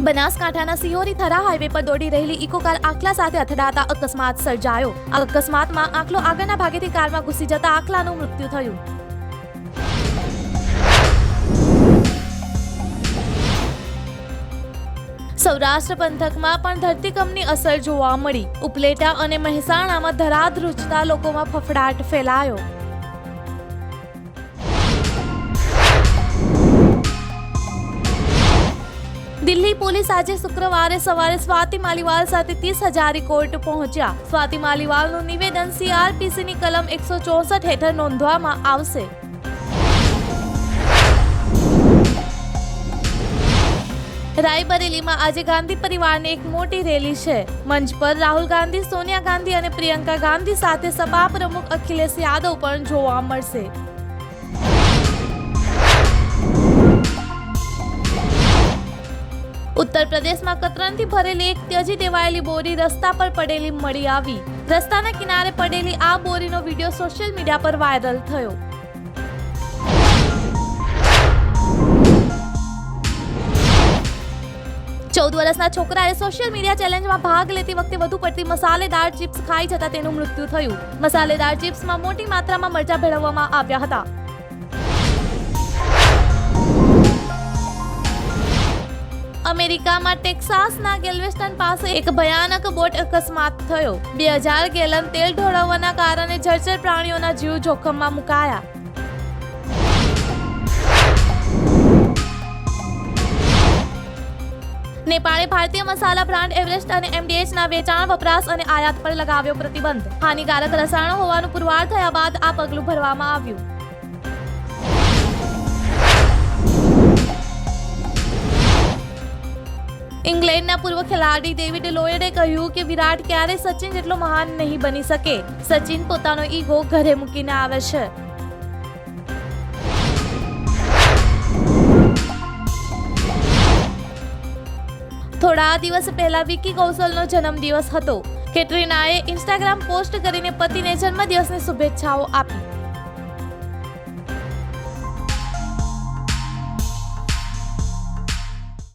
બનાસકાંઠાના સિહોરી થરા હાઈવે પર દોડી રહેલી ઇકો કાર આખલા સાથે અથડાતા અકસ્માત સર્જાયો. આ અકસ્માતમાં આખલો આગળના ભાગેથી કારમાં ઘૂસી જતા આખલાનું મૃત્યુ થયું. સૌરાષ્ટ્ર પંથકમાં પણ ધરતીકંપની અસર જોવા મળી. ઉપલેટા અને મહેસાણામાં ધરાધ્રુજતા લોકોમાં ફફડાટ ફેલાયો. દિલ્હી પોલીસ આજે શુક્રવારે સવારે સ્વાતિ માલીવાલ સાથે 30,000 કોર્ટ પહોંચ્યા. સ્વાતિ માલીવાલનું નિવેદન CRPCની કલમ 164 હેઠળ નોંધવામાં આવશે. રાયબરેલીમાં આજે ગાંધી પરિવારની એક મોટી રેલી છે. મંચ પર રાહુલ ગાંધી, સોનિયા ગાંધી અને પ્રિયંકા ગાંધી સાથે સપા પ્રમુખ અખિલેશ યાદવ પણ જોવા મળશે. ઉત્તર પ્રદેશમાં કતરનથી ભરેલી એક ત્યજી દેવાયેલી બોરી રસ્તા પર પડેલી મળી આવી. રસ્તાના કિનારે પડેલી આ બોરીનો વિડીયો સોશિયલ મીડિયા પર વાયરલ થયો. ચૌદ વર્ષના છોકરાએ સોશિયલ મીડિયા ચેલેન્જમાં ભાગ લેતી વખતે વધુ પડતી મસાલેદાર ચિપ્સ ખાઈ જતા તેનું મૃત્યુ થયું. મસાલેદાર ચિપ્સમાં મોટી માત્રામાં મરચાં ભેળવવામાં આવ્યા હતા. અમેરિકામાં ટેક્સાસના ગેલ્વેસ્ટન પાસે એક ભયાનક બોટ અકસ્માત થયો. 2000 ગેલન તેલ ઢોળાવવાના કારણે જળચર પ્રાણીઓના જીવ જોખમમાં મુકાયા. નેપાળે ભારતીય મસાલા બ્રાન્ડ એવરેસ્ટ અને MDHના વેચાણ, વપરાશ અને આયાત પર લગાવ્યો પ્રતિબંધ. હાનિકારક રસાયણો હોવાનું પુરવાર થયા બાદ આ પગલું ભરવામાં આવ્યું. ઇંગ્લેન્ડના પૂર્વ ખેલાડી ડેવિડ લોયડે કહ્યું કે વિરાટ ક્યારેય સચિન જેટલો મહાન નહીં બની શકે. સચિન પોતાનો ઈગો ઘરે મૂકીને આવે છે. થોડા દિવસ પહેલા વિકી કૌશલનો જન્મદિવસ હતો. કેટરીનાએ ઇન્સ્ટાગ્રામ પોસ્ટ કરીને પતિને જન્મદિવસની શુભેચ્છાઓ આપી.